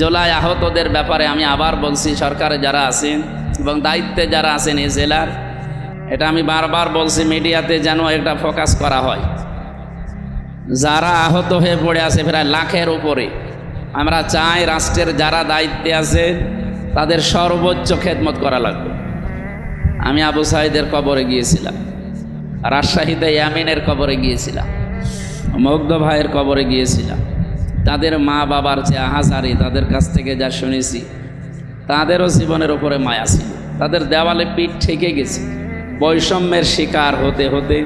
জুলাই আহতদের ব্যাপারে আমি আবার বলছি, সরকারে যারা আছেন এবং দায়িত্বে যারা আছেন এই জেলার, এটা আমি বারবার বলছি মিডিয়াতে যেন এটা ফোকাস করা হয়। যারা আহত হয়ে পড়ে আছে প্রায় লাখের উপরে, আমরা চাই রাষ্ট্রের যারা দায়িত্বে আছে তাদের সর্বোচ্চ খেদমত করা লাগবে। আমি আবু সাইদের কবরে গিয়েছিলাম, রাজশাহীতে ইয়ামিনের কবরে গিয়েছিলাম, মুগ্ধ ভাইয়ের কবরে গিয়েছিলাম। তাদের মা বাবার যে আহাজারি, তাদের কাছ থেকে যা শুনেছি, তাদেরও জীবনের উপরে মায়া ছিল। তাদের দেওয়ালে পিঠ ঠেকে গেছে বৈষম্যের শিকার হতে হতে,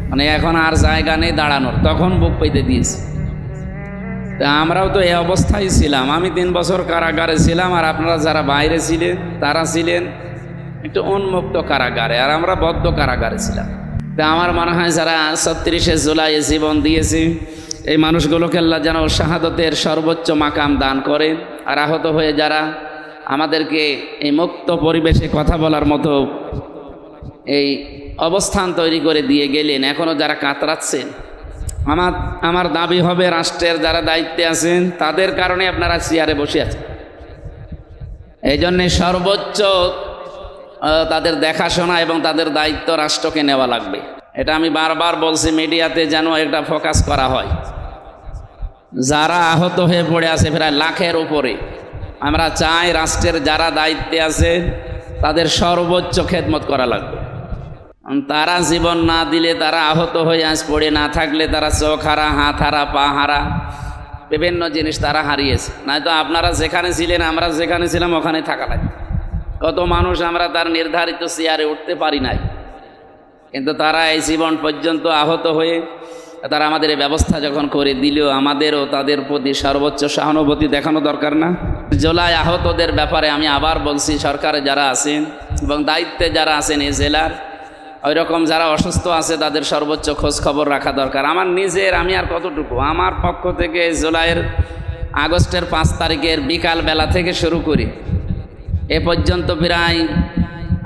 মানে এখন আর জায়গা নেই দাঁড়ানোর, তখন বুক পেতে দিয়েছে। তা আমরাও তো এই অবস্থায় ছিলাম। আমি 3 বছর কারাগারে ছিলাম, আর আপনারা যারা বাইরে ছিলেন তারা ছিলেন একটু উন্মুক্ত কারাগারে, আর আমরা বদ্ধ কারাগারে ছিলাম। তা আমার মনে হয় যারা 36শে জুলাই জীবন দিয়েছে, এই মানুষগুলোকে আল্লাহ যেন শাহাদতের সর্বোচ্চ মাকাম দান করেন। আর আহত হয়ে যারা আমাদেরকে এই মুক্ত পরিবেশে কথা বলার মতো এই অবস্থান তৈরি করে দিয়ে গেলেন, এখনও যারা কাতরাচ্ছেন, আমার দাবি হবে রাষ্ট্রের যারা দায়িত্বে আছেন তাদের কারণে আপনারা চেয়ারে বসে আছেন। এই জন্যে সর্বোচ্চ তাদের দেখাশোনা এবং তাদের দায়িত্ব রাষ্ট্রকে নেওয়া লাগবে। এটা আমি বারবার বলছি মিডিয়াতে যেন এটা ফোকাস করা হয়। যারা আহত হয়ে পড়ে আছে প্রায় লাখের উপরে, আমরা চাই রাষ্ট্রের যারা দায়িত্বে আছে তাদের সর্বোচ্চ খেদমত করা লাগবে। তারা জীবন না দিলে, তারা আহত হয়ে আজ পড়ে না থাকলে, তারা চোখ হারা, হাত হারা, পা হারা, বিভিন্ন জিনিস তারা হারিয়েছে। নয়তো আপনারা যেখানে ছিলেন, আমরা যেখানে ছিলাম ওখানে থাকা লাগবে। কত মানুষ আমরা তার নির্ধারিত চেয়ারে উঠতে পারি নাই, কিন্তু তারা এই জীবন পর্যন্ত আহত হয়ে তারা আমাদের এই ব্যবস্থা যখন করে দিল, আমাদেরও তাদের প্রতি সর্বোচ্চ সহানুভূতি দেখানো দরকার না? জুলাই আহতদের ব্যাপারে আমি আবার বলছি, সরকারে যারা আছেন এবং দায়িত্বে যারা আছেন এই জেলার, ওই রকম যারা অসুস্থ আছে তাদের সর্বোচ্চ খোঁজ খবর রাখা দরকার। আমার নিজের, আমি আর কতটুকু, আমার পক্ষ থেকে আগস্টের 5 তারিখের বিকাল বেলা থেকে শুরু করি এ পর্যন্ত প্রায়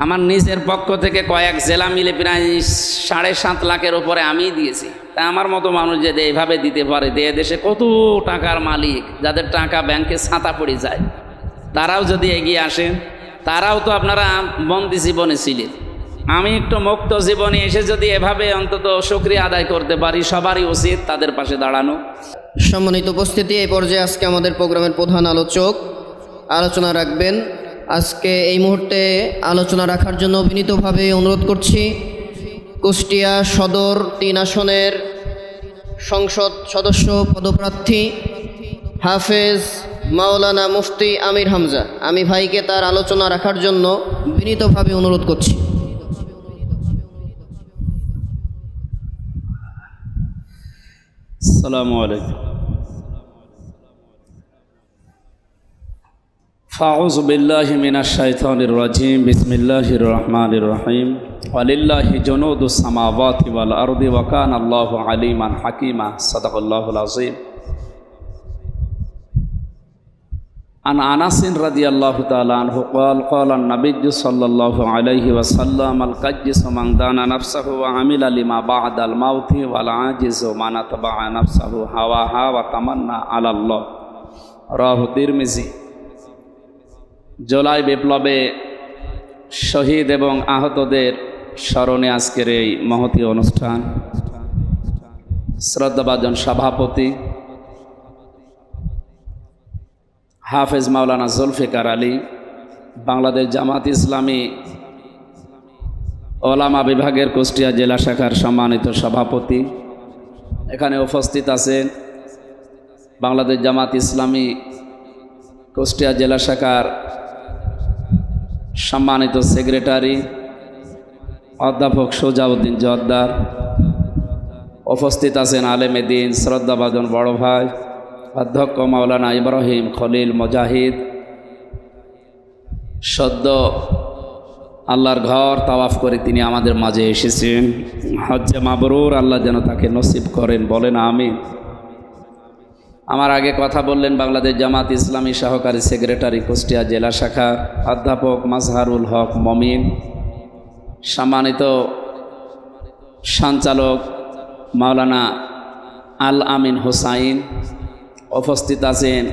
আমার নিজের পক্ষ থেকে কয়েক জেলা মিলে প্রায় 7.5 লাখের উপরে আমি দিয়েছি। তা আমার মতো মানুষ যদি এইভাবে দিতে পারে, দেশে কত টাকার মালিক, যাদের টাকা ব্যাংকে ছাতা পড়ে যায়, তারাও যদি এগিয়ে আসেন, তারাও তো আপনারা বন্দি জীবনে ছিলেন। আমি একটু মুক্ত জীবনে এসে যদি এভাবে অন্তত শুকরিয়া আদায় করতে পারি, সবারই উচিত তাদের পাশে দাঁড়ানো। সম্মানিত উপস্থিতি, এই পর্যায়ে আজকে আমাদের প্রোগ্রামের প্রধান আলোচক আলোচনা রাখবেন। আজকে এই মুহূর্তে আলোচনা রাখার জন্য বিনীতভাবে অনুরোধ করছি কুষ্টিয়া সদর 3 আসনের সংসদ সদস্য পদপ্রার্থী হাফেজ মাওলানা মুফতি আমির হামজা, আমি ভাইকে তার আলোচনা রাখার জন্য বিনীতভাবে অনুরোধ করছি। আসসালামু আলাইকুম। ফাউযু বিল্লাহি মিনাশ শাইতানির রাজিম। বিসমিল্লাহির রহমানির রহিম। ওয়ালিল্লাহি জুনুদুস সামাওয়াতি ওয়াল আরদি ওয়া কানা আল্লাহু আলিমান হাকিমা। সাদাকাল্লাহুল আযীম। আন আনাস রাদিয়াল্লাহু তাআলা আনহু ক্বাল ক্বালা আন-নাবিয়্যু সাল্লাল্লাহু আলাইহি ওয়াসাল্লাম আল কাজ্জিসু মান দানা নাফসাহু ওয়া আমিলা লিমা বা'দাল মাউতি ওয়াল আজিজু মান তাবা'a নাফসাহু হাওয়াহা ওয়া তামান্না আলাল্লাহ। রাহু তিরমিজি। জুলাই বিপ্লবে শহীদ এবং আহতদের স্মরণে আজকের এই মহতী অনুষ্ঠান। শ্রদ্ধাভাজন সভাপতি হাফেজ মাওলানা জুলফিকার আলী, বাংলাদেশ জামাত ইসলামী ওলামা বিভাগের কুষ্টিয়া জেলা শাখার সম্মানিত সভাপতি, এখানে উপস্থিত আছেন বাংলাদেশ জামাত ইসলামী কুষ্টিয়া জেলা শাখার সম্মানিত সেক্রেটারি অধ্যাপক সুজাউদ্দিন জোয়ারদার, উপস্থিত আছেন আলেমে দ্বীন শ্রদ্ধাভাজন বড় ভাই অধ্যক্ষ মাওলানা ইব্রাহিম খলিল মুজাহিদ, সদ্য আল্লাহর ঘর তাওয়াফ করে তিনি আমাদের মাঝে এসেছেন। হজ্জে মাবরুর আল্লাহ যেন তাকে নসিব করেন, বলেন আমিন। আমার আগে কথা বললেন বাংলাদেশ জামাত ইসলামী সহকারী সেক্রেটারি কুষ্টিয়া জেলা শাখা অধ্যাপক মাজহারুল হক মমিন, সম্মানিত সঞ্চালক মাওলানা আল আমিন হোসাইন, উপস্থিত আছেন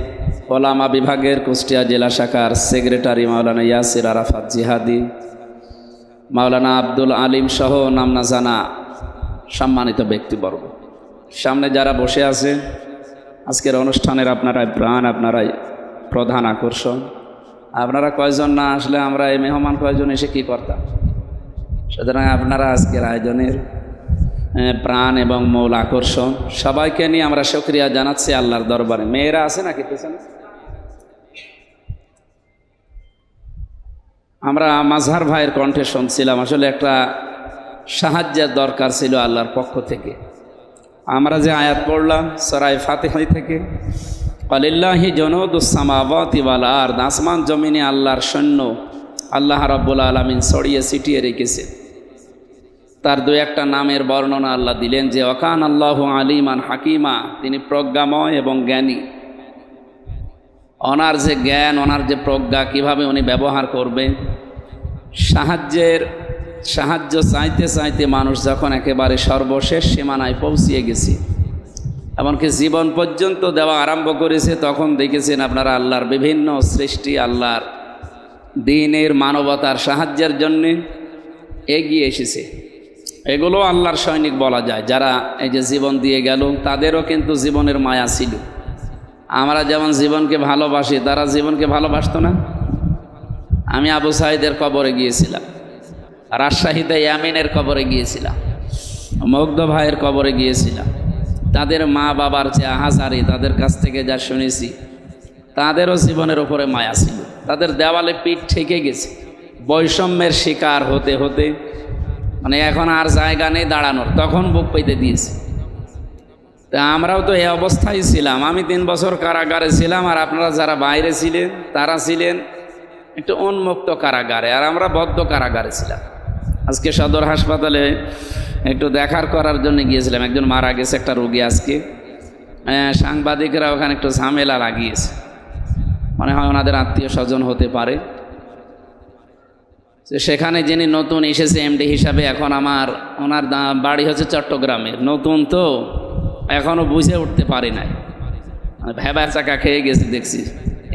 ওলামা বিভাগের কুষ্টিয়া জেলা শাখার সেক্রেটারি মাওলানা ইয়াসির আরাফাত জিহাদি, মাওলানা আব্দুল আলিম সহ নাম না জানা সম্মানিত ব্যক্তিবর্গ, সামনে যারা বসে আছে, আজকের অনুষ্ঠানের আপনারাই প্রাণ, আপনারাই প্রধান আকর্ষণ। আপনারা কয়জন না আসলে আমরা এই মেহমান কয়জন এসে কি করতাম? সুতরাং আপনারা আজকের আয়োজনের প্রাণ এবং মূল আকর্ষণ। সবাইকে নিয়ে আমরা শুকরিয়া জানাচ্ছি আল্লাহর দরবারে। মেয়েরা আছে নাকি পেছনে? আমরা মাজহার ভাইয়ের কণ্ঠে শুনছিলাম, আসলে একটা সাহায্যের দরকার ছিল আল্লাহর পক্ষ থেকে। আমরা যে আয়াত পড়লাম সূরা ফাতিহা থেকে, ওয়ালিল্লাহি জুনুদুস সামাওয়াতি ওয়াল আরদ, আসমান জমিনে আল্লাহর সৈন্য আল্লাহ রাব্বুল আলামিন ছড়িয়ে ছিটিয়ে রেখেছে। তার দু একটা নামের বর্ণনা আল্লাহ দিলেন যে ওয়াকান আল্লাহু আলিমান হাকিমা, তিনি প্রজ্ঞাময় এবং জ্ঞানী। ওনার যে জ্ঞান, ওনার যে প্রজ্ঞা, কিভাবে উনি ব্যবহার করবেন। সাহায্য চাইতে চাইতে মানুষ যখন একেবারে সর্বশেষ সীমানায় পৌঁছিয়ে গেছে, এমনকি জীবন পর্যন্ত দেওয়া আরম্ভ করেছে, তখন দেখেছেন আপনারা আল্লাহর বিভিন্ন সৃষ্টি আল্লাহর দ্বীনের মানবতার সাহায্যের জন্য এগিয়ে এসেছে। এগুলো আল্লাহর সৈনিক বলা যায়। যারা এই যে জীবন দিয়ে গেল, তাদেরও কিন্তু জীবনের মায়া ছিল। আমরা যেমন জীবনকে ভালোবাসি, তারা জীবনকে ভালোবাসতো না। আমি আবু সাঈদের কবরে গিয়েছিলাম, রাজশাহীতে ইয়ামিনের কবরে গিয়েছিলাম, মুগ্ধ ভাইয়ের কবরে গিয়েছিলাম। তাদের মা বাবার যে আহাজারি, তাদের কাছ থেকে যা শুনেছি, তাদেরও জীবনের ওপরে মায়া ছিল। তাদের দেওয়ালে পিঠ ঠেকে গেছে বৈষম্যের শিকার হতে হতে, মানে এখন আর জায়গা নেই দাঁড়ানোর, তখন বুক পেতে দিয়েছে। তা আমরাও তো এই অবস্থায় ছিলাম। আমি 3 বছর কারাগারে ছিলাম, আর আপনারা যারা বাইরে ছিলেন তারা ছিলেন একটু উন্মুক্ত কারাগারে, আর আমরা বদ্ধ কারাগারে ছিলাম। আজকে সদর হাসপাতালে একটু দেখার করার জন্য গিয়েছিলাম, একজন মারা গেছে, একটা রোগী আজকে। সাংবাদিকরা ওখানে একটু ঝামেলা লাগিয়েছে, মনে হয় ওনাদের আত্মীয় স্বজন হতে পারে। সেখানে যিনি নতুন এসেছে এমডি হিসাবে, এখন ওনার বাড়ি হচ্ছে চট্টগ্রামের, নতুন তো এখনও বুঝে উঠতে পারি নাই, ভেবা চাকা খেয়ে গেছি। দেখছি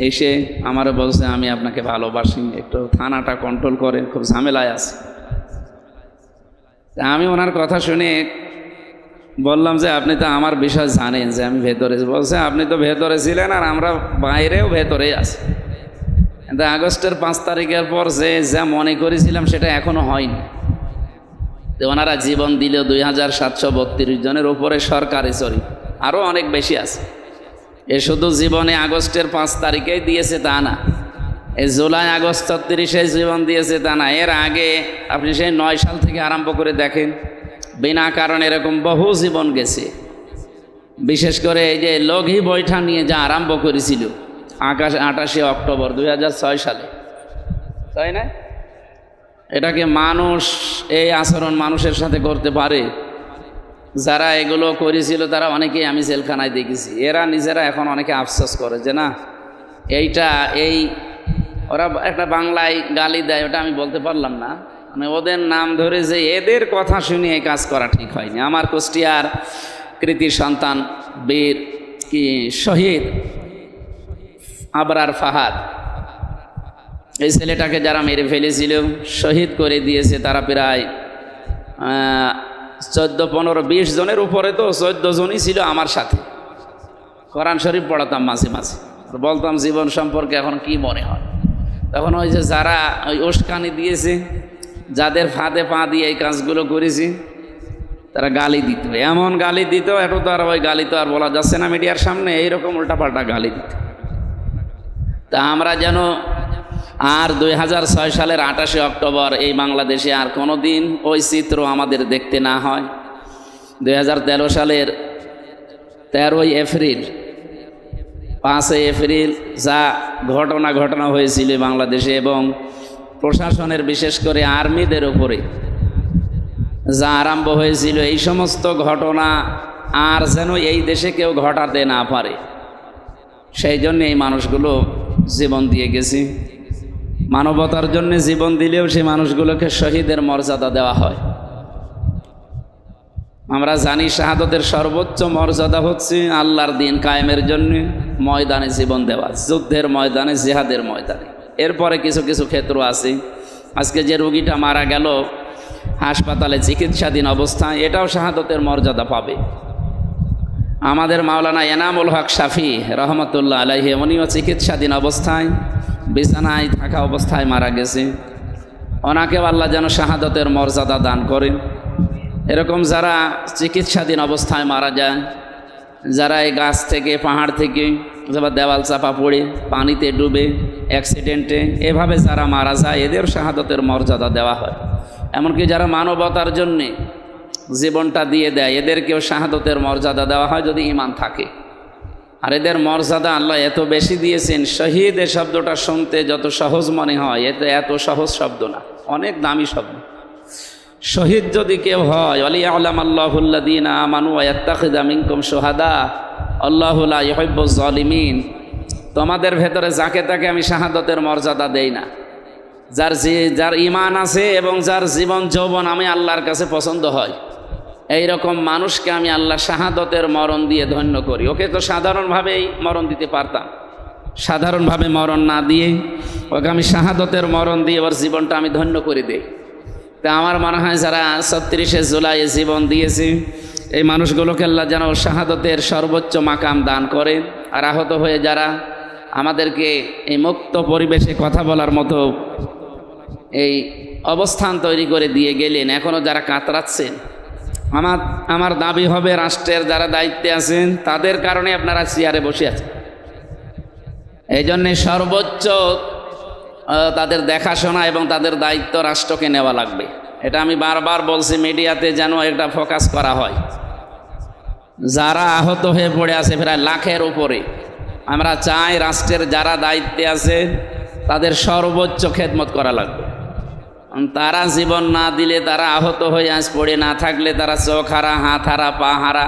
এসে আমারও বলছে আমি আপনাকে ভালোবাসি, একটু থানাটা কন্ট্রোল করেন, খুব ঝামেলায় আছে। আমি ওনার কথা শুনে বললাম যে আপনি তো আমার বিষয় জানেন যে আমি ভেতরে। বলছে আপনি তো ভেতরে ছিলেন, আর আমরা বাইরেও ভেতরে আছি, কিন্তু আগস্টের 5 তারিখের পর যে যা মনে করেছিলাম সেটা এখনো হয়নি। তো ওনারা জীবন দিল 2732 জনের উপরে সরকারি, আরও অনেক বেশি আছে। এ শুধু জীবনে আগস্টের 5 তারিখেই দিয়েছে তা না, এই জুলাই আগস্ট 36-এ জীবন দিয়েছে তা না। এর আগে আপনি সেই 9 সাল থেকে আরম্ভ করে দেখেন, বিনা কারণে এরকম বহু জীবন গেছে। বিশেষ করে এই যে লঘি বৈঠা নিয়ে যা আরম্ভ করেছিল 28 অক্টোবর 2006 সালে, তাই না? এটাকে মানুষ এই আচরণ মানুষের সাথে করতে পারে? যারা এগুলো করেছিল তারা অনেকেই আমি জেলখানায় দেখেছি। এরা নিজেরা এখন অনেকে আফসোস করে যে না, ওরা একটা বাংলায় গালি দেয়, ওটা আমি বলতে পারলাম না, মানে ওদের নাম ধরে যে এদের কথা শুনে এই কাজ করা ঠিক হয়নি। আমার কুষ্টিয়ার কৃতি সন্তান বীর শহীদ আবরার ফাহাদ, এই ছেলেটাকে যারা মেরে ফেলেছিল, শহীদ করে দিয়েছে, তারা প্রায় 14, 15, 20 জনের উপরে। তো 14 জনই ছিল আমার সাথে। কোরআন শরীফ পড়াতাম মাঝে মাঝে, বলতাম জীবন সম্পর্কে এখন কি মনে হয়। তখন ওই যে যারা ওই উস্কানি দিয়েছে, যাদের ফাঁদে পা দিয়ে এই কাজগুলো করেছি, তারা গালি দিত, এমন গালি দিত, একটু তো আর ওই গালি তো আর বলা যাচ্ছে না মিডিয়ার সামনে, এইরকম উল্টাপাল্টা গালি দিত। তা আমরা যেন আর 2006 সালের 28 অক্টোবর এই বাংলাদেশে আর কোনো দিন ওই চিত্র আমাদের দেখতে না হয়। 2013 সালের 13ই এপ্রিল, 5 এপ্রিল যা ঘটনা হয়েছিল বাংলাদেশে এবং প্রশাসনের, বিশেষ করে আর্মিদের উপরে যা আরম্ভ হয়েছিল, এই সমস্ত ঘটনা আর যেন এই দেশে কেউ ঘটাতে না পারে, সেই জন্য এই মানুষগুলো জীবন দিয়ে গেছে। মানবতার জন্য জীবন দিলেও সেই মানুষগুলোকে শহীদের মর্যাদা দেওয়া হয়। আমরা জানি শাহাদতের সর্বোচ্চ মর্যাদা হচ্ছে আল্লাহর দিন কায়েমের জন্য ময়দানে জীবন দেওয়া, যুদ্ধের ময়দানে, জিহাদের ময়দানে। এরপরে কিছু কিছু ক্ষেত্র আছে। আজকে যে রোগীটা মারা গেল হাসপাতালে চিকিৎসাধীন অবস্থায়, এটাও শাহাদতের মর্যাদা পাবে। আমাদের মাওলানা এনামুল হক শাফি রহমতুল্লাহ আলাইহি, উনিও চিকিৎসাধীন অবস্থায় বিছানায় থাকা অবস্থায় মারা গেছে। ওনাকেও আল্লাহ যেন শাহাদতের মর্যাদা দান করেন। এরকম যারা চিকিৎসাধীন অবস্থায় মারা যায়, যারা এই গাছ থেকে, পাহাড় থেকে, অথবা দেওয়াল চাপা পড়ে, পানিতে ডুবে, অ্যাক্সিডেন্টে, এভাবে যারা মারা যায়, এদের শাহাদতের মর্যাদা দেওয়া হয়। এমনকি যারা মানবতার জন্যে জীবনটা দিয়ে দেয়, এদেরকেও শাহাদতের মর্যাদা দেওয়া হয় যদি ঈমান থাকে। আর এদের মর্যাদা আল্লাহ এত বেশি দিয়েছেন, শহীদ এ শব্দটা শুনতে যত সহজ মনে হয়, এত সহজ শব্দ না, অনেক দামি শব্দ। শহীদ যদি কেউ হয়, ওয়ালিয়ালাম আল্লাহুল্লাযীনা আমানু ওয়া ইয়াত্তাখিযা মিনকুম শুহাদা আল্লাহু লা ইউহিব্বুজ জালিমিন। তোমাদের ভেতরে যাকে তাকে আমি শাহাদতের মর্যাদা দেই না। যার ঈমান আছে এবং যার জীবন যৌবন আমি আল্লাহর কাছে পছন্দ হয়, এই রকম মানুষকে আমি আল্লাহ শাহাদতের মরণ দিয়ে ধন্য করি। ওকে তো সাধারণভাবেই মরণ দিতে পারতাম, সাধারণভাবে মরণ না দিয়ে ওকে আমি শাহাদতের মরণ দিয়ে ওর জীবনটা আমি ধন্য করে দিই। তা আমার মনে হয় যারা ৩৬শে জুলাই জীবন দিয়েছে, এই মানুষগুলোকে আল্লাহ যেন শাহাদতের সর্বোচ্চ মাকাম দান করে। আর আহত হয়ে যারা আমাদেরকে এই মুক্ত পরিবেশে কথা বলার মতো এই অবস্থান তৈরি করে দিয়ে গেলেন, এখনও যারা কাতরাচ্ছেন, আমার দাবি হবে রাষ্ট্রের যারা দায়িত্বে আছেন তাদের কারণে আপনারা চেয়ারে বসে আছেন। এই জন্যে সর্বোচ্চ তাদের দেখাশোনা এবং তাদের দায়িত্ব রাষ্ট্রকে নেওয়া লাগবে। এটা আমি বারবার বলছি, মিডিয়াতে যেন এটা ফোকাস করা হয়। যারা আহত হয়ে পড়ে আছে প্রায় লাখের উপরে, আমরা চাই রাষ্ট্রের যারা দায়িত্বে আছে তাদের সর্বোচ্চ খেদমত করা লাগবে। তারা জীবন না দিলে, তারা আহত হয়ে আজ পড়ে না থাকলে, তারা চোখ হারা, হাত হারা, পা হারা,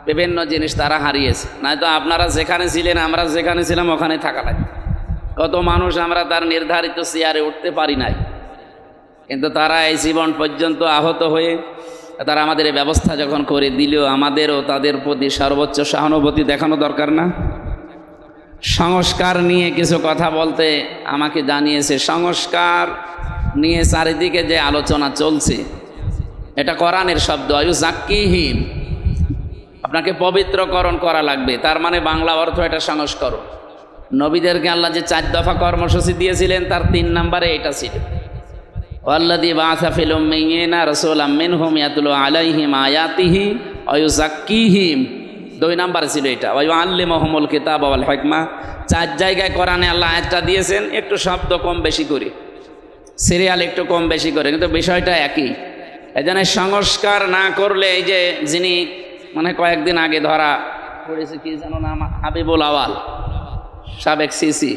বিভিন্ন জিনিস তারা হারিয়েছে। নয়তো আপনারা যেখানে ছিলেন, আমরা যেখানে ছিলাম ওখানে থাকা লাগবে। কত মানুষ আমরা তার নির্ধারিত চেয়ারে উঠতে পারি নাই, কিন্তু তারা এই জীবন পর্যন্ত আহত হয়ে তারা আমাদের এই ব্যবস্থা যখন করে দিল, আমাদেরও তাদের প্রতি সর্বোচ্চ সহানুভূতি দেখানো দরকার না? সংস্কার নিয়ে কিছু কথা বলতে আমাকে জানিয়েছে। সংস্কার নিয়ে চারিদিকে যে আলোচনা চলছে, এটা কোরআনের শব্দ, ইউযাক্কিহিম, আপনাকে পবিত্রকরণ করা লাগবে। তার মানে বাংলা অর্থ এটা সংস্করণ। নবীদেরকে আল্লাহ যে 4 দফা কর্মসূচি দিয়েছিলেন, তার 3 নম্বরে এটা ছিল, ওয়াল্লাযী বাআসা ফিল উম্মিয়িনা রাসূলাম মিনহুম ইয়াতলু আলাইহিম আয়াতিহি ওয়া ইউযাক্কিহিম। 2 নম্বরে ছিল এটা, ওয়া ইউআল্লিমুহুমুল কিতাবা ওয়াল হিকমা। 4 জায়গায় কোরআনে আল্লাহ আয়াতটা দিয়েছেন, একটু শব্দ কম বেশি করে, সিরিয়াল একটু কম বেশি করে, কিন্তু বিষয়টা একই। এজন্য সংস্কার না করলে, এই যে যিনি মানে কয়েকদিন আগে ধরা পড়েছে, কি জানো নাম, হাবিবুল আওয়াল, সাবেক সিসি,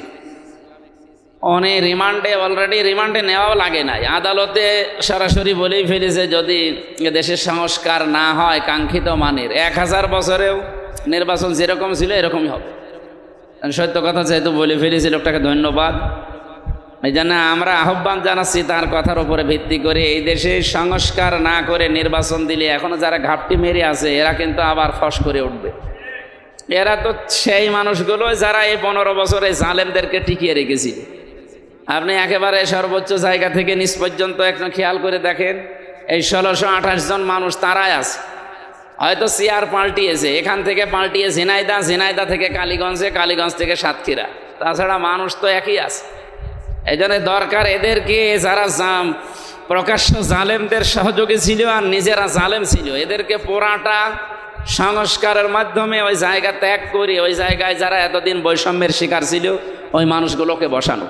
উনি রিমান্ডে, অলরেডি রিমান্ডে নেওয়াও লাগে নাই, আদালতে সরাসরি বলেই ফেলেছে যদি দেশের সংস্কার না হয় কাঙ্ক্ষিত মানের, 1000 বছরেও নির্বাচন যেরকম ছিল এরকমই হবে। সত্য কথা যেহেতু বলে ফেলেছি, লোকটাকে ধন্যবাদ। এই জন্য আমরা আহ্বান জানাচ্ছি তার কথার উপরে ভিত্তি করে, এই দেশে সংস্কার না করে নির্বাচন দিলে এখনো যারা ঘাপটি মেরে আছে এরা কিন্তু আবার ফস করে উঠবে। এরা তো সেই মানুষগুলো যারা এই 15 বছরে জালেমদেরকে টিকিয়ে রেখেছিল। আপনি একেবারে সর্বোচ্চ জায়গা থেকে নিচ পর্যন্ত একটু খেয়াল করে দেখেন, এই 1628 জন মানুষ তারাই আছে। হয়তো চেয়ার পাল্টিয়েছে, এখান থেকে পাল্টিয়ে ঝিনাইদা, ঝিনাইদা থেকে কালীগঞ্জে, কালীগঞ্জ থেকে সাতক্ষীরা, তাছাড়া মানুষ তো একই আছে। এই জন্য দরকার এদেরকে, যারা প্রকাশ্য জালেমদের সহযোগী ছিল আর নিজেরা জালেম ছিল, এদেরকে পোড়াটা সংস্কারের মাধ্যমে ওই জায়গা ত্যাগ করে ওই জায়গায় যারা এতদিন বৈষম্যের শিকার ছিল ওই মানুষগুলোকে বসানো।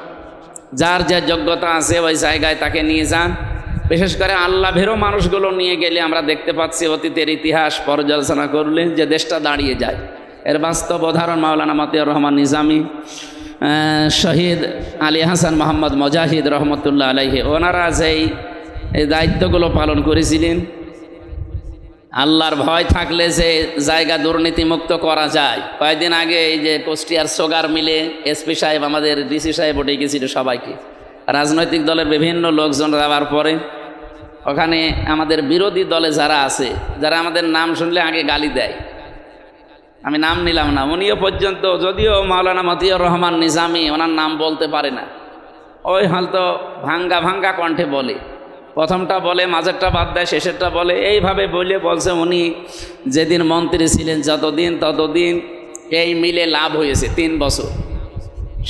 যার যে যোগ্যতা আছে ওই জায়গায় তাকে নিয়ে যান। বিশেষ করে আল্লাহ ভেরো মানুষগুলো নিয়ে গেলে আমরা দেখতে পাচ্ছি অতীতের ইতিহাস পর্যালোচনা করলে যে দেশটা দাঁড়িয়ে যায়। এর বাস্তব উদাহরণ মাওলানা মতিয়ার রহমান নিজামী, শহীদ আলী হাসান মোহাম্মদ মুজাহিদ রহমতুল্লাহ আলাইহি, ওনারা যেই দায়িত্বগুলো পালন করেছিলেন, আল্লাহর ভয় থাকলে যে জায়গা দুর্নীতিমুক্ত করা যায়। কয়েকদিন আগে এই যে কুষ্টিয়ার সোগার মিলে এসপি সাহেব, আমাদের ডিসি সাহেব উঠে গেছিল সবাইকে, রাজনৈতিক দলের বিভিন্ন লোকজন যাওয়ার পরে ওখানে আমাদের বিরোধী দলে যারা আছে, যারা আমাদের নাম শুনলে আগে গালি দেয়, আমি নাম নিলাম না, উনিও পর্যন্ত, যদিও মাওলানা মতিউর রহমান নিজামী ওনার নাম বলতে পারে না, ওই হয়তো ভাঙ্গা ভাঙ্গা কণ্ঠে বলে, প্রথমটা বলে, মাঝেরটা বাদ দেয়, শেষেরটা বলে, এইভাবে বলছে উনি যেদিন মন্ত্রী ছিলেন ততদিন এই মিলে লাভ হয়েছে 3 বছর।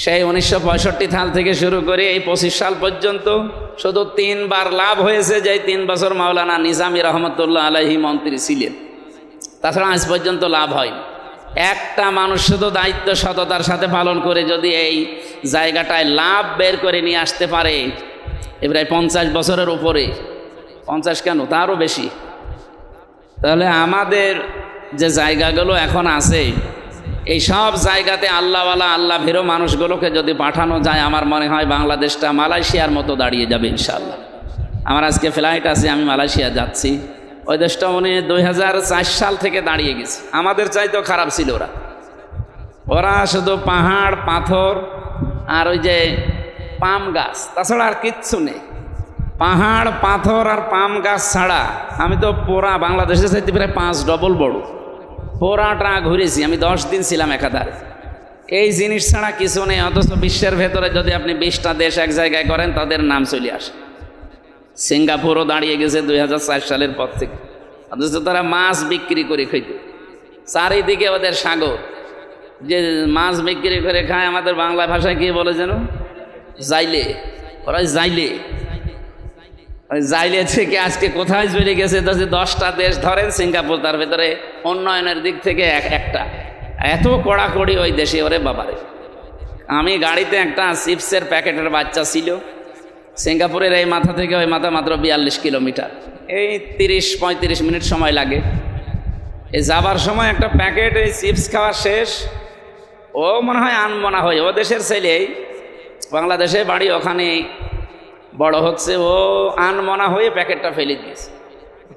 সেই 1965 সাল থেকে শুরু করে এই 25 সাল পর্যন্ত শুধু 3 বার লাভ হয়েছে, যে 3 বছর মাওলানা নিজামী রহমতুল্লাহ আলাইহি মন্ত্রী ছিলেন। তাছাড়া আজ পর্যন্ত লাভ হয়নি। একটা মানুষ শুধু দায়িত্ব সততার সাথে পালন করে যদি এই জায়গাটায় লাভ বের করে নিয়ে আসতে পারে, প্রায় 50 বছরের উপরে, 50 কেন তারও বেশি, তাহলে আমাদের যে জায়গাগুলো এখন আছে এই সব জায়গাতে আল্লাহওয়ালা আল্লাহ ভীরু মানুষগুলোকে যদি পাঠানো যায়, আমার মনে হয় বাংলাদেশটা মালয়েশিয়ার মতো দাঁড়িয়ে যাবে ইনশাআল্লাহ। আমার আজকে ফ্লাইট আছে, আমি মালয়েশিয়া যাচ্ছি। ওই দেশটা উনি 2004 সাল থেকে দাঁড়িয়ে গেছে। আমাদের চাইতেও খারাপ ছিল ওরা শুধু পাহাড় পাথর আর ওই যে পাম গাছ, তাছাড়া আর কিচ্ছু নেই। পাহাড় পাথর আর পাম গাছ ছাড়া আমি তো পুরা বাংলাদেশের চাইতে প্রায় 5 ডবল বড় পুরাটা ঘুরেছি। আমি 10 দিন ছিলাম একাধারে। এই জিনিস ছাড়া কিছু নেই, অথচ বিশ্বের ভেতরে যদি আপনি 20টা দেশ এক জায়গায় করেন তাদের নাম চলে আসে। সিঙ্গাপুরও দাঁড়িয়ে গেছে 2004 সালের পর থেকে, অথচ তারা মাছ বিক্রি করে খাইত। চারিদিকে ওদের সাগর, যে মাছ বিক্রি করে খায়, আমাদের বাংলা ভাষায় কি বলে যেন, জাইলে। ওরা জাইলে, ওই জাইলে থেকে আজকে কোথায় চলে গেছে? 10টা দেশ ধরেন, সিঙ্গাপুর তার ভেতরে উন্নয়নের দিক থেকে একটা, এত কড়াকড়ি ওই দেশে, ওরে বাবারে। আমি গাড়িতে একটা চিপসের প্যাকেটের বাচ্চা ছিল, সিঙ্গাপুরের এই মাথা থেকে ওই মাথা মাত্র 42 কিলোমিটার, এই 30-35 মিনিট সময় লাগে। এই যাবার সময় একটা প্যাকেট এই চিপস খাওয়া শেষ, ও মনে হয় আনমনা হয়ে, ও দেশের ছেলেই, বাংলাদেশে বাড়ি, ওখানে বড় হচ্ছে, ও আনমনা হয়ে প্যাকেটটা ফেলে দিয়েছে।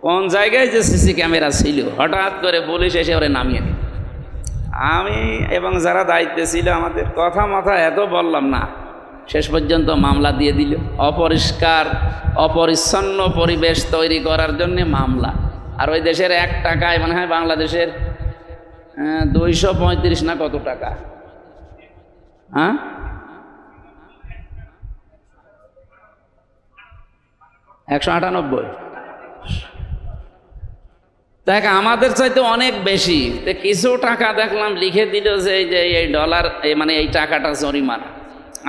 কোন জায়গায় যে সিসি ক্যামেরা ছিল, হঠাৎ করে পুলিশ এসে ওরে নামিয়ে দিল। আমি এবং যারা দায়িত্বে ছিল আমাদের কথা মাথা এত বললাম না, শেষ পর্যন্ত মামলা দিয়ে দিল। অপরিষ্কার অপরিচ্ছন্ন পরিবেশ তৈরি করার জন্য মামলা। আর ওই দেশের 1 টাকায় মনে হয় বাংলাদেশের 235 না কত টাকা, হ্যাঁ, 198। দেখ, আমাদের চাইতে অনেক বেশি। তো কিছু টাকা দেখলাম লিখে দিল যে এই ডলার, মানে এই টাকাটা জরিমানা।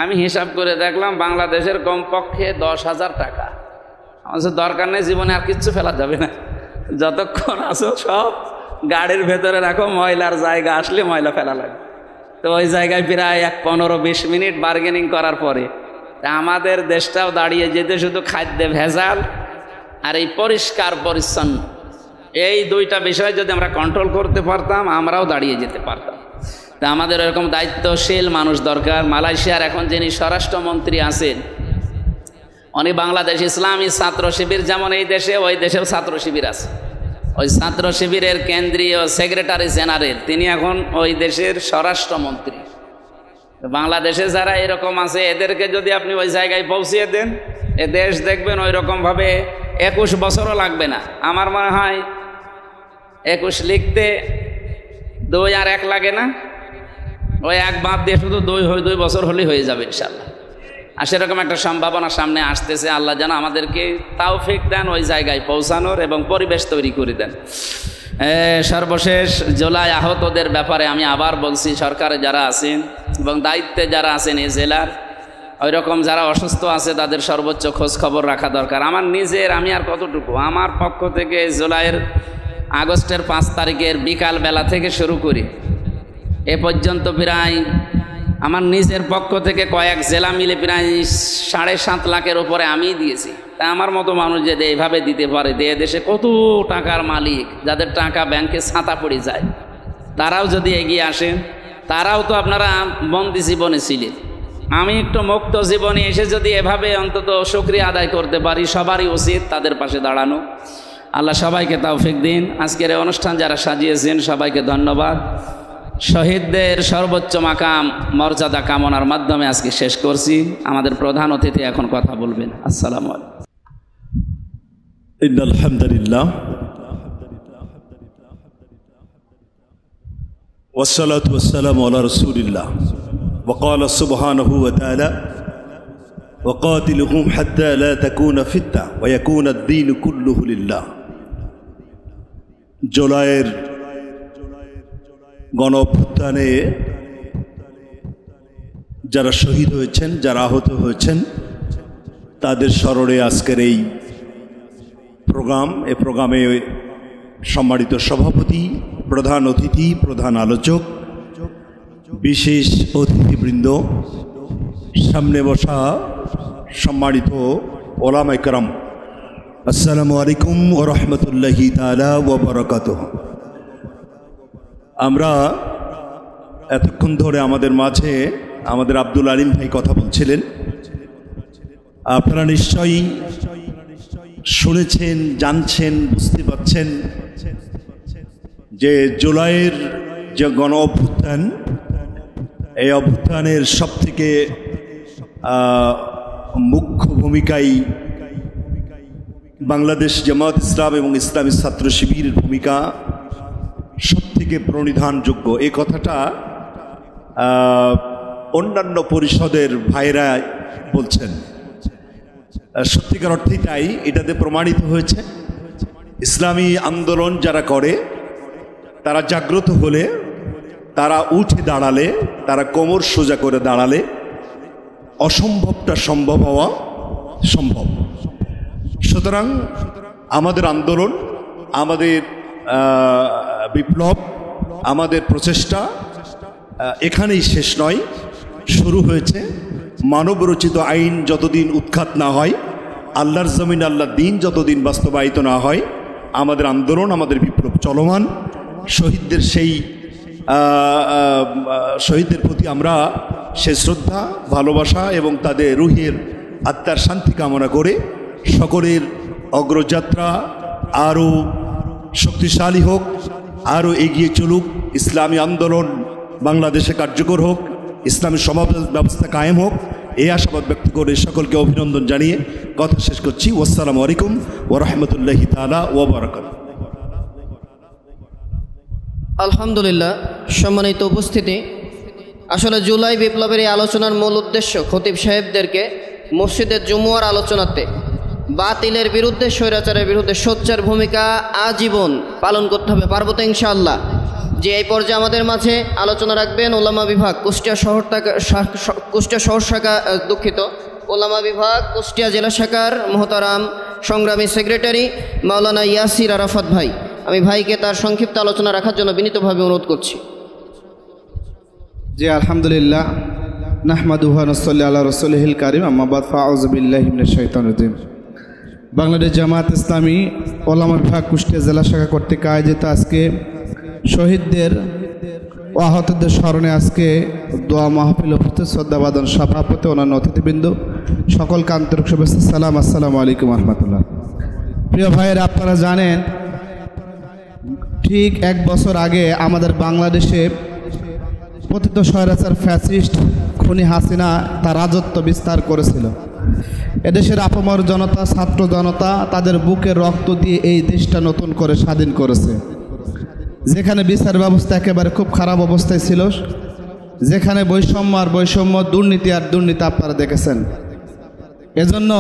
আমি হিসাব করে দেখলাম বাংলাদেশের কমপক্ষে 10,000 টাকা। আমার দরকার নেই, জীবনে আর কিচ্ছু ফেলা যাবে না, যতক্ষণ আসো সব গাড়ির ভেতরে রাখো, ময়লার জায়গা আসলে ময়লা ফেলা লাগে। তো ওই জায়গায় প্রায় 15-20 মিনিট বার্গেনিং করার পরে আমাদের দেশটাও দাঁড়িয়ে যেতে, শুধু খাদ্যে ভেজাল আর এই পরিষ্কার পরিচ্ছন্ন, এই 2টা বিষয় যদি আমরা কন্ট্রোল করতে পারতাম, আমরাও দাঁড়িয়ে যেতে পারতাম। তা আমাদের এরকম দায়িত্বশীল মানুষ দরকার। মালয়েশিয়ার এখন যিনি স্বরাষ্ট্রমন্ত্রী আছেন, উনি বাংলাদেশ ইসলামী ছাত্র শিবির, যেমন এই দেশে, ওই দেশেও ছাত্র শিবির আছে। ওই ছাত্র শিবিরের কেন্দ্রীয় সেক্রেটারি জেনারেল, তিনি এখন ওই দেশের স্বরাষ্ট্রমন্ত্রী। বাংলাদেশে যারা এরকম আছে, এদেরকে যদি আপনি ওই জায়গায় পৌঁছিয়ে দেন, এ দেশ দেখবেন ওই রকমভাবে 21 বছরও লাগবে না। আমার মনে হয় 21 লিখতে 2 আর 1 লাগে না, ওই 1 বাদ দিয়ে শুধু 2 বছর হলেই হয়ে যাবে ইনশাআল্লাহ। আর সেরকম একটা সম্ভাবনা সামনে আসতেছে। আল্লাহ যেন আমাদেরকে তৌফিক দেন ওই জায়গায় পৌঁছানোর এবং পরিবেশ তৈরি করে দেন। সর্বশেষ জুলাই আহতদের ব্যাপারে আমি আবার বলছি, সরকারে যারা আছেন এবং দায়িত্বে যারা আছেন এই জেলার, ওই রকম যারা অসুস্থ আছে তাদের সর্বোচ্চ খোঁজ খবর রাখা দরকার। আমার নিজের, আমি আর কতটুকু, আমার পক্ষ থেকে আগস্টের 5 তারিখের বিকাল বেলা থেকে শুরু করি এ পর্যন্ত প্রায় আমার নিজের পক্ষ থেকে কয়েক জেলা মিলে প্রায় 7.5 লাখের উপরে আমি দিয়েছি। তা আমার মতো মানুষ যদি এইভাবে দিতে পারে, দেশে কত টাকার মালিক, যাদের টাকা ব্যাংকে ছাতা পড়ে যায়, তারাও যদি এগিয়ে আসেন, তারাও তো আপনারা বন্দি জীবনে ছিলেন। আমি একটু মুক্ত জীবনে এসে যদি এভাবে অন্তত শুকরিয়া আদায় করতে পারি, সবারই উচিত তাদের পাশে দাঁড়ানো। আল্লাহ সবাইকে তৌফিক দিন। আজকের এই অনুষ্ঠান যারা সাজিয়েছেন সবাইকে ধন্যবাদ। শহীদদের সর্বোচ্চ মাকাম মর্যাদা কামনার মাধ্যমে আজকে শেষ করছি। আমাদের প্রধান অতিথি এখন কথা বলবেন। আসসালামু আলাইকুম। إن الحمد لله والصلاة والسلام على رسول الله وقال سبحانه وتعالى وقاتلهم حتى لا تكون فتنة ويكون الدين كله لله জুলাইয়ের গণঅভ্যুত্থানে যারা শহীদ হয়েছেন, যারা আহত হয়েছেন, তাদের স্মরণে আজকের এই প্রোগ্রামে সম্মানিত সভাপতি, প্রধান অতিথি, প্রধান আলোচক, বিশেষ অতিথিবৃন্দ, সামনে বসা সম্মানিত ওলামা ইকরাম, আসসালামু আলাইকুম ওয়া রাহমাতুল্লাহি তাআলা ওয়া বারাকাতুহু। আমরা এতক্ষণ ধরে আমাদের মাঝে আমাদের আব্দুল আলিম ভাই কথা বলছিলেন। আপনারা নিশ্চয়ই শুনেছেন, জানছেন, বুঝতে পারছেন যে জুলাইয়ের যে গণ অভ্যুত্থান, এই অভ্যুত্থানের সবথেকে মুখ্য ভূমিকায় বাংলাদেশ জামাত ইসলাম এবং ইসলামী ছাত্র শিবিরের ভূমিকা সবথেকে প্রণিধানযোগ্য। এই কথাটা অন্যান্য পরিষদের ভাইরা বলছেন, সত্যিকার অর্থেই তাই। এটাতে প্রমাণিত হয়েছে ইসলামী আন্দোলন যারা করে, তারা জাগ্রত হলে, তারা উঠে দাঁড়ালে, তারা কোমর সোজা করে দাঁড়ালে অসম্ভবটা সম্ভব হওয়া সম্ভব। সুতরাং আমাদের আন্দোলন, আমাদের বিপ্লব, আমাদের প্রচেষ্টা এখানেই শেষ নয়, শুরু হয়েছে। মানবরচিত আইন যতদিন উৎখাত না হয়, আল্লাহর জমিন, আল্লাহর দিন যতদিন বাস্তবায়িত না হয়, আমাদের আন্দোলন, আমাদের বিপ্লব চলমান। শহীদদের প্রতি আমরা সে শ্রদ্ধা, ভালোবাসা এবং তাদের রুহের আত্মার শান্তি কামনা করে সকলের অগ্রযাত্রা আরও শক্তিশালী হোক, আরও এগিয়ে চলুক, ইসলামী আন্দোলন বাংলাদেশে কার্যকর হোক, ইসলামী সমাজ ব্যবস্থা কায়েম হোক, এই আশাবাদ ব্যক্ত করে সকলকে অভিনন্দন জানিয়ে কথা শেষ করছি। আসসালামু আলাইকুম ওয়া রাহমাতুল্লাহি তাআলা ওয়া বারাকাতুহু। আলহামদুলিল্লাহ, সম্মানিত উপস্থিতি, আসলে জুলাই বিপ্লবের এই আলোচনার মূল উদ্দেশ্য খতিব সাহেবদেরকে মসজিদের জুমুয়ার আলোচনাতে বাতিলের বিরুদ্ধে, স্বৈরাচারের বিরুদ্ধে সোচ্চার ভূমিকা আজীবন পালন করতে হবে। পারবো তো ইনশাআল্লাহ। যে এই পর্যায়ে আমাদের মাঝে আলোচনা রাখবেন ওলামা বিভাগ কুষ্টিয়া শহর শাখা, ওলামা বিভাগ কুষ্টিয়া জেলা শাখার মোহতারাম সংগ্রামী সেক্রেটারি মাওলানা ইয়াসির আরাফাত ভাই। আমি ভাইকে তার সংক্ষিপ্ত আলোচনা রাখার জন্য বিনীতভাবে অনুরোধ করছি। জি আলহামদুলিল্লাহ, নাহমাদুহু ওয়া নুসাল্লি আলা রাসূলিহিল কারীম, আম্মা বাদ, ফাআউযু বিল্লাহি মিনাশ শাইতানির রাজীম। বাংলাদেশ জামাত ইসলামী ওলামা বিভাগ কুষ্টিয়া জেলা শাখা কর্তৃক আয়োজিত আজকে শহীদদের ও আহতদের স্মরণে আজকে দোয়া মাহফিল উপস্থিত শ্রদ্ধাবাদন সভাপতি, অন্যান্য অতিথিবৃন্দ, সকলকে আন্তরিক শুভেচ্ছা, সালাম, আসসালামু আলাইকুম রহমতুল্লাহ। প্রিয় ভাইয়েরা, আপনারা জানেন ঠিক 1 বছর আগে আমাদের বাংলাদেশে পতিত স্বৈরাচার ফ্যাসিস্ট খুনি হাসিনা তার রাজত্ব বিস্তার করেছিল। এদেশের আপামর জনতা, ছাত্র জনতা তাদের বুকের রক্ত দিয়ে এই দেশটা নতুন করে স্বাধীন করেছে। যেখানে বিচার ব্যবস্থা একেবারে খুব খারাপ অবস্থায় ছিল, যেখানে বৈষম্য আর বৈষম্য, দুর্নীতি আর দুর্নীতি আপনারা দেখেছেন। এজন্য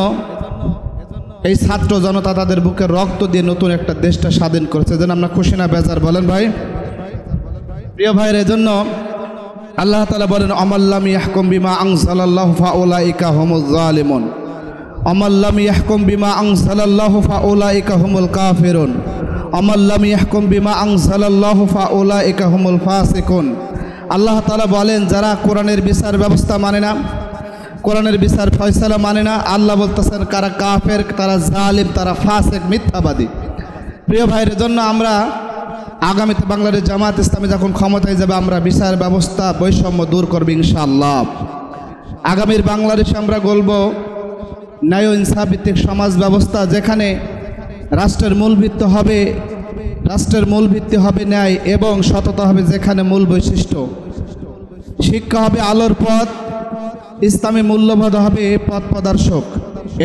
এই ছাত্র জনতা তাদের বুকের রক্ত দিয়ে নতুন একটা দেশটা স্বাধীন করেছে। যেন আমরা খুশি না বেজার বলেন ভাই? প্রিয় ভাইয়ের, এজন্য আল্লাহ তাআলা বলেন, আমাল্লাম ইয়াহকুম বিমা আনজালাল্লাহু ফাউলাইকা হুমুজ জালিমুন, আমাল্লাম ইয়াহকুম বিমা আনজালাল্লাহু ফাউলাইকা হুমুল কাফিরুন, আমাল্লাম ইয়াহকুম বিমা আনজালাল্লাহু ফাউলাইকা হুমুল ফাসিকুন। আল্লাহ তাআলা বলেন, যারা কোরআনের বিচার ব্যবস্থা মানে না, কোরআনের বিচার ফয়সালা মানে না, আল্লাহ বলতেছেন কারা কাফের, তারা জালিম, তারা ফাসিক, মিথ্যাবাদী। প্রিয় ভাইয়ের জন্য আমরা আগামীতে বাংলাদেশ জামাত ইসলামী যখন ক্ষমতায় যাবে, আমরা বিচার ব্যবস্থা বৈষম্য দূর করব ইনশাআল্লাহ। আগামীর বাংলাদেশে আমরা বলব ন্যায় ইনসাফ ভিত্তিক সমাজ ব্যবস্থা, যেখানে রাষ্ট্রের মূল ভিত্তি হবে ন্যায় এবং সততা হবে যেখানে মূল বৈশিষ্ট্য। শিক্ষা হবে আলোর পথ, ইসলামী মূল্যবোধ হবে পথ প্রদর্শক।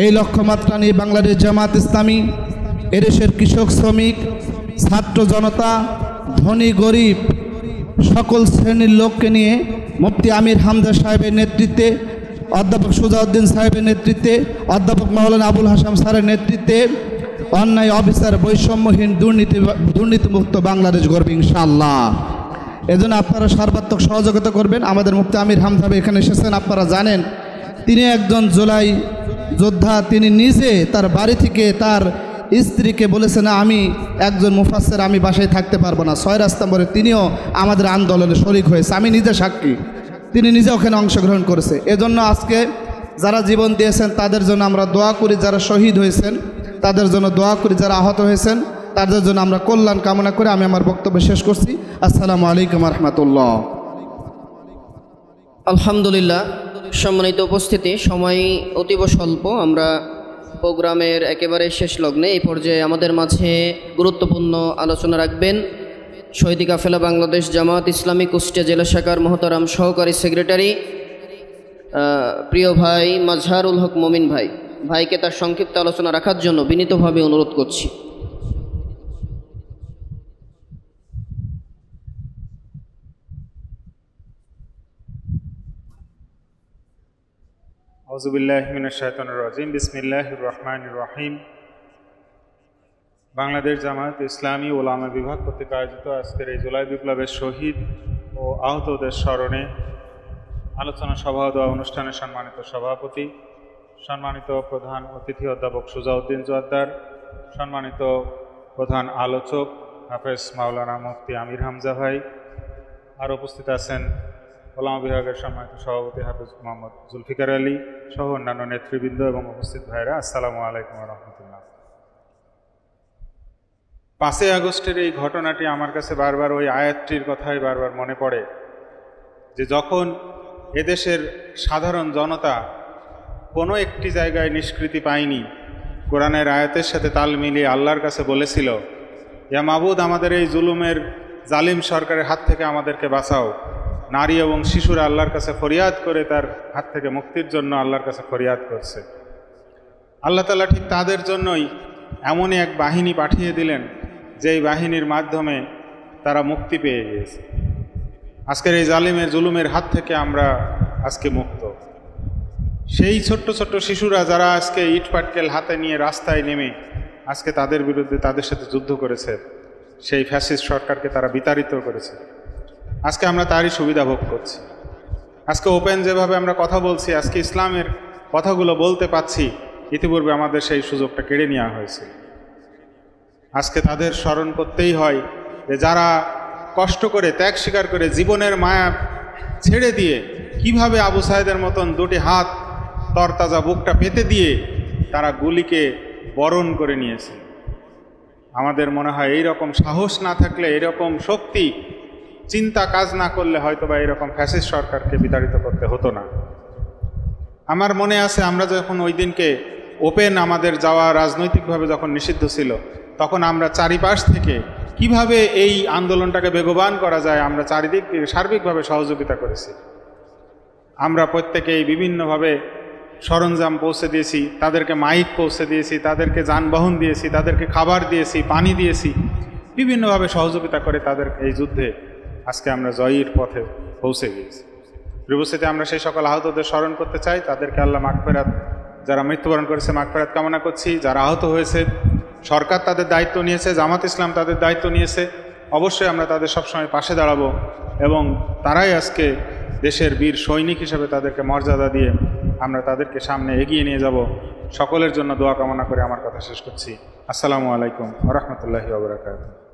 এই লক্ষ্যমাত্রা নিয়ে বাংলাদেশ জামাত ইসলামী এদেশের কৃষক, শ্রমিক, ছাত্র জনতা, ধনী গরিব সকল শ্রেণীর লোককে নিয়ে মুফতি আমির হামজা সাহেবের নেতৃত্বে, অধ্যাপক সুজাউদ্দিন সাহেবের নেতৃত্বে, অধ্যাপক মাওলানা আবুল হাসাম স্যারের নেতৃত্বে অন্যায়, অবিচার, বৈষম্যহীন, দুর্নীতিমুক্ত বাংলাদেশ গড়বে ইনশাআল্লাহ। এজন্য আপনারা সর্বাত্মক সহযোগিতা করবেন। আমাদের মুফতি আমির হামজা এখানে এসেছেন, আপনারা জানেন তিনি একজন জুলাই যোদ্ধা। তিনি নিজে তার বাড়ি থেকে তার স্ত্রীকে বলেছেন, আমি একজন মুফাসসির, আমি বাসায় থাকতে পারবো না। 6 রাস্তাম্বরে তিনিও আমাদের আন্দোলনে শরিক হয়েছে, আমি নিজে সাক্ষী। তিনি নিজে ওখানে অংশগ্রহণ করেছে। এজন্য আজকে যারা জীবন দিয়েছেন তাদের জন্য আমরা দোয়া করি, যারা শহীদ হয়েছেন তাদের জন্য দোয়া করি, যারা আহত হয়েছেন তাদের জন্য আমরা কল্যাণ কামনা করে আমি আমার বক্তব্য শেষ করছি। আসসালামু আলাইকুম রহমতুল্লাহ। আলহামদুলিল্লাহ। সম্মানিত উপস্থিতি, সময় অতীব স্বল্প, আমরা প্রোগ্রামের একেবারে শেষ লগ্নে। এই পর্যায়ে আমাদের মাঝে গুরুত্বপূর্ণ আলোচনা রাখবেন শহীদ কাফেলা বাংলাদেশ জামাত ইসলামী কুষ্টিয়া জেলা শাখার মহতারাম সহকারী সেক্রেটারি প্রিয় ভাই মাজহারুল হক মমিন ভাইকে তার সংক্ষিপ্ত আলোচনা রাখার জন্য বিনীতভাবে অনুরোধ করছি। আউযুবিল্লাহি মিনাশ শাইতানির রাজিম। বিসমিল্লাহির রহমানির রহিম। বাংলাদেশ জামাত ইসলামী ওলামা বিভাগ কর্তৃক আয়োজিত আজকের এই জুলাই বিপ্লবের শহীদ ও আহতদের স্মরণে আলোচনা সভা দেওয়া অনুষ্ঠানের সম্মানিত সভাপতি, সম্মানিত প্রধান অতিথি অধ্যাপক সুজাউদ্দিন জোয়াদ্দার, সম্মানিত প্রধান আলোচক হাফেজ মাওলানা মুফতি আমির হামজা ভাই, আর উপস্থিত আছেন ওলামা বিভাগের সম্মানিত সভাপতি হাফেজ মোহাম্মদ জুলফিকার আলী সহ অন্যান্য নেতৃবৃন্দ এবং উপস্থিত ভাইরা, আসসালামু আলাইকুম রহমতুল্লাহ। 5 আগস্টের এই ঘটনাটি আমার কাছে বারবার ওই আয়াতটির কথাই বারবার মনে পড়ে, যে যখন এদেশের সাধারণ জনতা কোনো একটি জায়গায় নিষ্কৃতি পায়নি, কোরআনের আয়াতের সাথে তাল মিলিয়ে আল্লাহর কাছে বলেছিল, ইয়া মাবুদ, আমাদের এই জুলুমের জালিম সরকারের হাত থেকে আমাদেরকে বাঁচাও। নারী এবং শিশুরা আল্লাহর কাছে ফরিয়াদ করে তার হাত থেকে মুক্তির জন্য আল্লাহর কাছে ফরিয়াদ করছে। আল্লাহ তাআলা ঠিক তাদের জন্যই এমনই এক বাহিনী পাঠিয়ে দিলেন, যেই বাহিনীর মাধ্যমে তারা মুক্তি পেয়ে গিয়েছে। আজকের এই জালিমের জুলুমের হাত থেকে আমরা আজকে মুক্ত। সেই ছোট্ট ছোট্ট শিশুরা যারা আজকে ইট পাটকেল হাতে নিয়ে রাস্তায় নেমে আজকে তাদের বিরুদ্ধে তাদের সাথে যুদ্ধ করেছে, সেই ফ্যাসিস্ট সরকারকে তারা বিতাড়িত করেছে, আজকে আমরা তারই সুবিধা ভোগ করছি। আজকে ওপেন যেভাবে আমরা কথা বলছি, আজকে ইসলামের কথাগুলো বলতে পাচ্ছি, ইতিপূর্বে আমাদের সেই সুযোগটা কেড়ে নেওয়া হয়েছে। আজকে তাদের স্মরণ করতেই হয় যে যারা কষ্ট করে, ত্যাগ স্বীকার করে, জীবনের মায়া ছেড়ে দিয়ে কিভাবে আবু সাইদের মতন দুটি হাত তরতাজা বুকটা পেতে দিয়ে তারা গুলিকে বরণ করে নিয়েছে। আমাদের মনে হয় এই রকম সাহস না থাকলে, এরকম শক্তি, চিন্তা কাজ না করলে হয়তো বা এরকম ফ্যাসিস্ট সরকারকে বিতাড়িত করতে হতো না। আমার মনে আছে আমরা যখন ওই দিনকে ওপেন আমাদের যাওয়া রাজনৈতিকভাবে যখন নিষিদ্ধ ছিল, তখন আমরা চারিপাশ থেকে কিভাবে এই আন্দোলনটাকে বেগবান করা যায় আমরা চারিদিক থেকে সার্বিকভাবে সহযোগিতা করেছি। আমরা প্রত্যেকেই বিভিন্নভাবে সরঞ্জাম পৌঁছে দিয়েছি, তাদেরকে মাইক পৌঁছে দিয়েছি, তাদেরকে যানবাহন দিয়েছি, তাদেরকে খাবার দিয়েছি, পানি দিয়েছি, বিভিন্নভাবে সহযোগিতা করে তাদের এই যুদ্ধে আজকে আমরা জয়ের পথে পৌঁছে গিয়েছি। উপস্থিতি আমরা সেই সকল আহতদের স্মরণ করতে চাই, তাদেরকে আল্লাহ মাগফিরাত, যারা মৃত্যুবরণ করেছে মাগফিরাত কামনা করছি। যারা আহত হয়েছে, সরকার তাদের দায়িত্ব নিয়েছে, জামাত ইসলাম তাদের দায়িত্ব নিয়েছে, অবশ্যই আমরা তাদের সবসময় পাশে দাঁড়াবো এবং তারাই আজকে দেশের বীর সৈনিক হিসেবে তাদেরকে মর্যাদা দিয়ে আমরা তাদেরকে সামনে এগিয়ে নিয়ে যাব। সকলের জন্য দোয়া কামনা করে আমার কথা শেষ করছি। আসসালামু আলাইকুম ওয়া রাহমাতুল্লাহি ওয়া বারাকাতুহু।